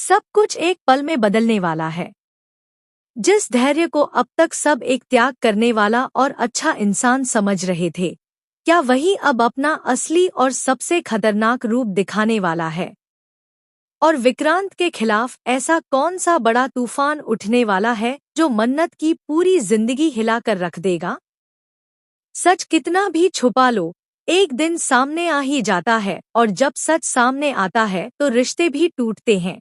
सब कुछ एक पल में बदलने वाला है। जिस धैर्य को अब तक सब एक त्याग करने वाला और अच्छा इंसान समझ रहे थे, क्या वही अब अपना असली और सबसे खतरनाक रूप दिखाने वाला है? और विक्रांत के खिलाफ ऐसा कौन सा बड़ा तूफान उठने वाला है जो मन्नत की पूरी जिंदगी हिलाकर रख देगा? सच कितना भी छुपा लो, एक दिन सामने आ ही जाता है, और जब सच सामने आता है तो रिश्ते भी टूटते हैं।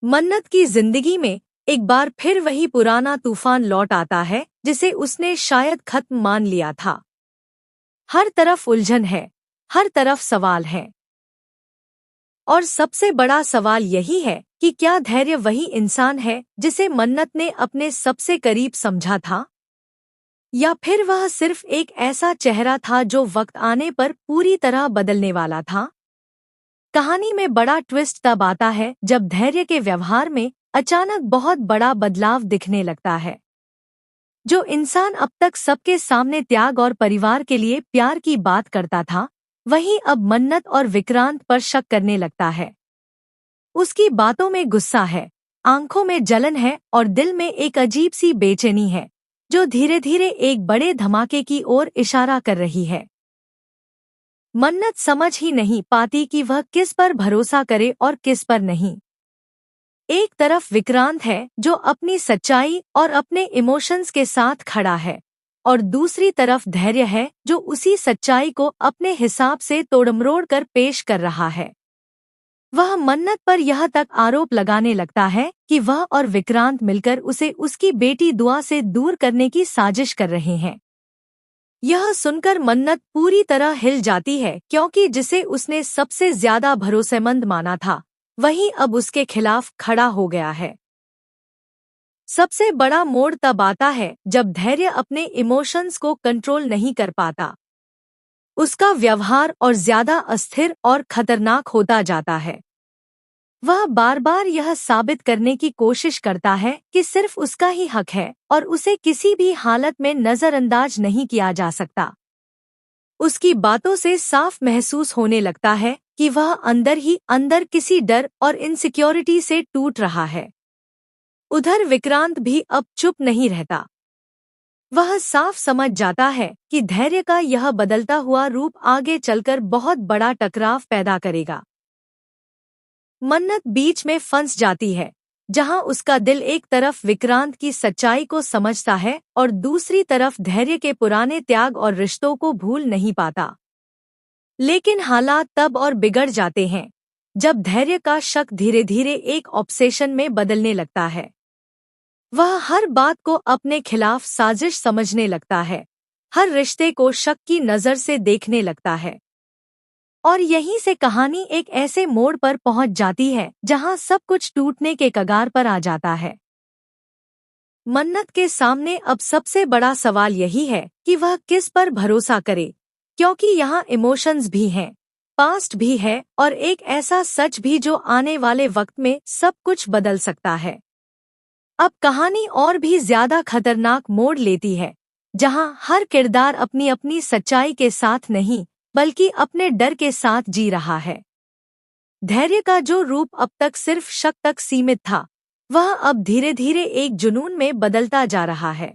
मन्नत की जिंदगी में एक बार फिर वही पुराना तूफान लौट आता है जिसे उसने शायद खत्म मान लिया था। हर तरफ उलझन है, हर तरफ सवाल है। और सबसे बड़ा सवाल यही है कि क्या धैर्य वही इंसान है जिसे मन्नत ने अपने सबसे करीब समझा था, या फिर वह सिर्फ एक ऐसा चेहरा था जो वक्त आने पर पूरी तरह बदलने वाला था? कहानी में बड़ा ट्विस्ट तब आता है जब धैर्य के व्यवहार में अचानक बहुत बड़ा बदलाव दिखने लगता है। जो इंसान अब तक सबके सामने त्याग और परिवार के लिए प्यार की बात करता था, वही अब मन्नत और विक्रांत पर शक करने लगता है। उसकी बातों में गुस्सा है, आंखों में जलन है और दिल में एक अजीब सी बेचैनी है जो धीरे धीरे एक बड़े धमाके की ओर इशारा कर रही है। मन्नत समझ ही नहीं पाती कि वह किस पर भरोसा करे और किस पर नहीं। एक तरफ विक्रांत है जो अपनी सच्चाई और अपने इमोशंस के साथ खड़ा है, और दूसरी तरफ धैर्य है जो उसी सच्चाई को अपने हिसाब से तोड़मरोड़ कर पेश कर रहा है। वह मन्नत पर यह तक आरोप लगाने लगता है कि वह और विक्रांत मिलकर उसे उसकी बेटी दुआ से दूर करने की साजिश कर रहे हैं। यह सुनकर मन्नत पूरी तरह हिल जाती है, क्योंकि जिसे उसने सबसे ज्यादा भरोसेमंद माना था वही अब उसके खिलाफ खड़ा हो गया है। सबसे बड़ा मोड़ तब आता है जब धैर्य अपने इमोशंस को कंट्रोल नहीं कर पाता। उसका व्यवहार और ज्यादा अस्थिर और खतरनाक होता जाता है। वह बार बार यह साबित करने की कोशिश करता है कि सिर्फ उसका ही हक है और उसे किसी भी हालत में नजरअंदाज नहीं किया जा सकता। उसकी बातों से साफ महसूस होने लगता है कि वह अंदर ही अंदर किसी डर और इनसिक्योरिटी से टूट रहा है। उधर विक्रांत भी अब चुप नहीं रहता। वह साफ समझ जाता है कि धैर्य का यह बदलता हुआ रूप आगे चलकर बहुत बड़ा टकराव पैदा करेगा। मन्नत बीच में फंस जाती है, जहां उसका दिल एक तरफ विक्रांत की सच्चाई को समझता है और दूसरी तरफ धैर्य के पुराने त्याग और रिश्तों को भूल नहीं पाता। लेकिन हालात तब और बिगड़ जाते हैं जब धैर्य का शक धीरे धीरे एक ऑब्सेशन में बदलने लगता है। वह हर बात को अपने खिलाफ साजिश समझने लगता है, हर रिश्ते को शक की नज़र से देखने लगता है। और यहीं से कहानी एक ऐसे मोड़ पर पहुंच जाती है जहां सब कुछ टूटने के कगार पर आ जाता है। मन्नत के सामने अब सबसे बड़ा सवाल यही है कि वह किस पर भरोसा करे, क्योंकि यहाँ इमोशंस भी हैं, पास्ट भी है और एक ऐसा सच भी जो आने वाले वक्त में सब कुछ बदल सकता है। अब कहानी और भी ज्यादा खतरनाक मोड़ लेती है, जहां हर किरदार अपनी अपनी सच्चाई के साथ नहीं बल्कि अपने डर के साथ जी रहा है। धैर्य का जो रूप अब तक सिर्फ शक तक सीमित था, वह अब धीरे धीरे एक जुनून में बदलता जा रहा है।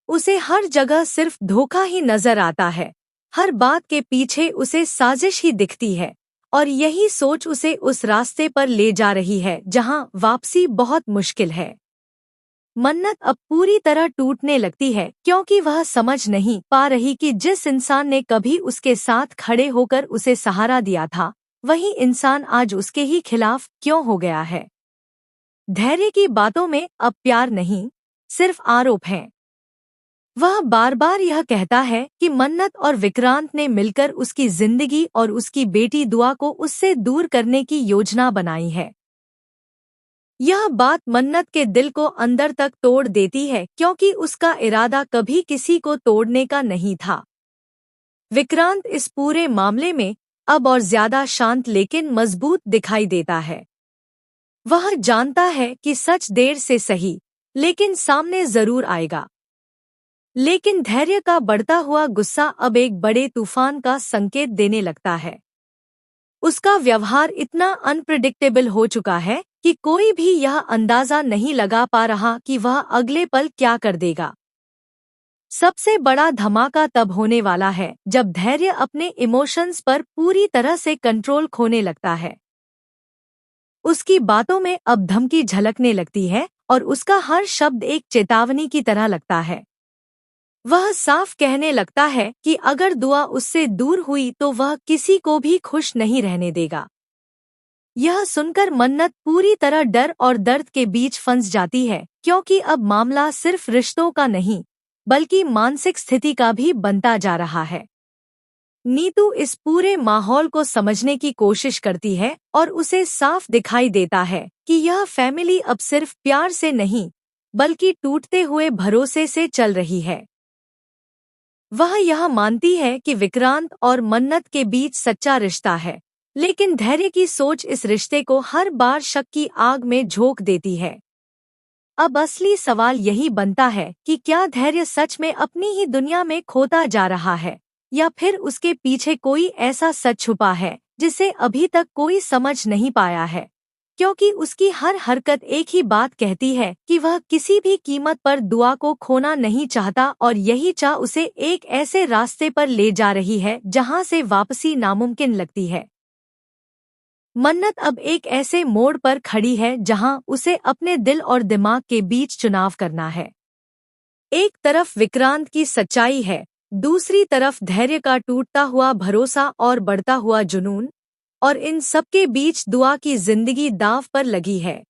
उसे हर जगह सिर्फ धोखा ही नजर आता है, हर बात के पीछे उसे साजिश ही दिखती है, और यही सोच उसे उस रास्ते पर ले जा रही है जहां वापसी बहुत मुश्किल है। मन्नत अब पूरी तरह टूटने लगती है, क्योंकि वह समझ नहीं पा रही कि जिस इंसान ने कभी उसके साथ खड़े होकर उसे सहारा दिया था, वही इंसान आज उसके ही खिलाफ क्यों हो गया है। धैर्य की बातों में अब प्यार नहीं, सिर्फ आरोप हैं। वह बार बार यह कहता है कि मन्नत और विक्रांत ने मिलकर उसकी जिंदगी और उसकी बेटी दुआ को उससे दूर करने की योजना बनाई है। यह बात मन्नत के दिल को अंदर तक तोड़ देती है, क्योंकि उसका इरादा कभी किसी को तोड़ने का नहीं था। विक्रांत इस पूरे मामले में अब और ज्यादा शांत लेकिन मजबूत दिखाई देता है। वह जानता है कि सच देर से सही लेकिन सामने जरूर आएगा। लेकिन धैर्य का बढ़ता हुआ गुस्सा अब एक बड़े तूफान का संकेत देने लगता है। उसका व्यवहार इतना अनप्रिडिक्टेबल हो चुका है कि कोई भी यह अंदाजा नहीं लगा पा रहा कि वह अगले पल क्या कर देगा। सबसे बड़ा धमाका तब होने वाला है जब धैर्य अपने इमोशंस पर पूरी तरह से कंट्रोल खोने लगता है। उसकी बातों में अब धमकी झलकने लगती है और उसका हर शब्द एक चेतावनी की तरह लगता है। वह साफ कहने लगता है कि अगर दुआ उससे दूर हुई तो वह किसी को भी खुश नहीं रहने देगा। यह सुनकर मन्नत पूरी तरह डर और दर्द के बीच फंस जाती है, क्योंकि अब मामला सिर्फ रिश्तों का नहीं बल्कि मानसिक स्थिति का भी बनता जा रहा है। नीतू इस पूरे माहौल को समझने की कोशिश करती है और उसे साफ दिखाई देता है कि यह फैमिली अब सिर्फ प्यार से नहीं बल्कि टूटते हुए भरोसे से चल रही है। वह यह मानती है कि विक्रांत और मन्नत के बीच सच्चा रिश्ता है, लेकिन धैर्य की सोच इस रिश्ते को हर बार शक की आग में झोंक देती है। अब असली सवाल यही बनता है कि क्या धैर्य सच में अपनी ही दुनिया में खोता जा रहा है, या फिर उसके पीछे कोई ऐसा सच छुपा है जिसे अभी तक कोई समझ नहीं पाया है। क्योंकि उसकी हर हरकत एक ही बात कहती है कि वह किसी भी कीमत पर दुआ को खोना नहीं चाहता, और यही चाह उसे एक ऐसे रास्ते पर ले जा रही है जहां से वापसी नामुमकिन लगती है। मन्नत अब एक ऐसे मोड़ पर खड़ी है जहां उसे अपने दिल और दिमाग के बीच चुनाव करना है। एक तरफ विक्रांत की सच्चाई है, दूसरी तरफ धैर्य का टूटता हुआ भरोसा और बढ़ता हुआ जुनून, और इन सबके बीच दुआ की जिंदगी दांव पर लगी है।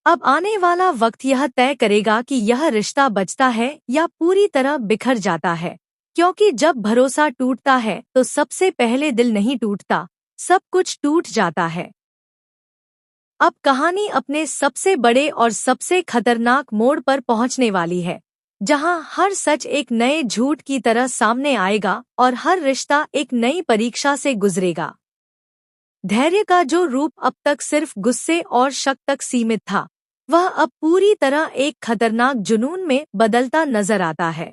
अब आने वाला वक्त यह तय करेगा कि यह रिश्ता बचता है या पूरी तरह बिखर जाता है, क्योंकि जब भरोसा टूटता है तो सबसे पहले दिल नहीं टूटता, सब कुछ टूट जाता है। अब कहानी अपने सबसे बड़े और सबसे खतरनाक मोड़ पर पहुंचने वाली है, जहां हर सच एक नए झूठ की तरह सामने आएगा और हर रिश्ता एक नई परीक्षा से गुजरेगा। धैर्य का जो रूप अब तक सिर्फ गुस्से और शक तक सीमित था, वह अब पूरी तरह एक खतरनाक जुनून में बदलता नजर आता है।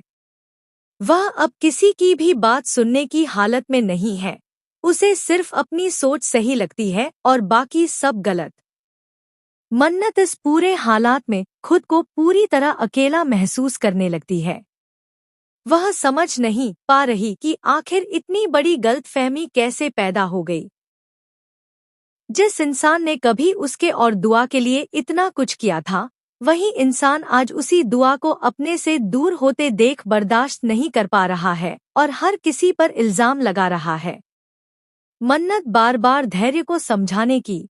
वह अब किसी की भी बात सुनने की हालत में नहीं है। उसे सिर्फ अपनी सोच सही लगती है और बाकी सब गलत। मन्नत इस पूरे हालात में खुद को पूरी तरह अकेला महसूस करने लगती है। वह समझ नहीं पा रही कि आखिर इतनी बड़ी गलतफहमी कैसे पैदा हो गई। जिस इंसान ने कभी उसके और दुआ के लिए इतना कुछ किया था, वही इंसान आज उसी दुआ को अपने से दूर होते देख बर्दाश्त नहीं कर पा रहा है और हर किसी पर इल्जाम लगा रहा है। मन्नत बार बार धैर्य को समझाने की